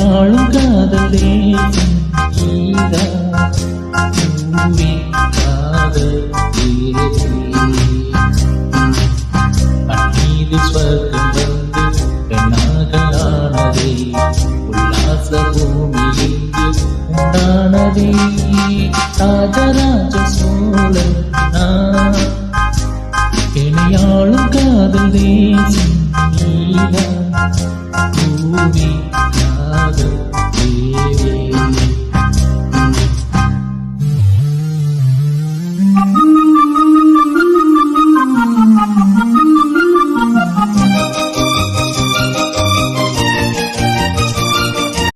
என்னையாளும் காதல் தேசம் நீதான் பூவே காதல் அந்நீது ஸ்வர்க்கம் வந்து பெண்ணாக ஆனதே உல்லாச பூமி இங்கு உண்டானதே ராஜராஜ சோழன் நான் என்னையாளும் காதல் தேசம் நீதான் பூவே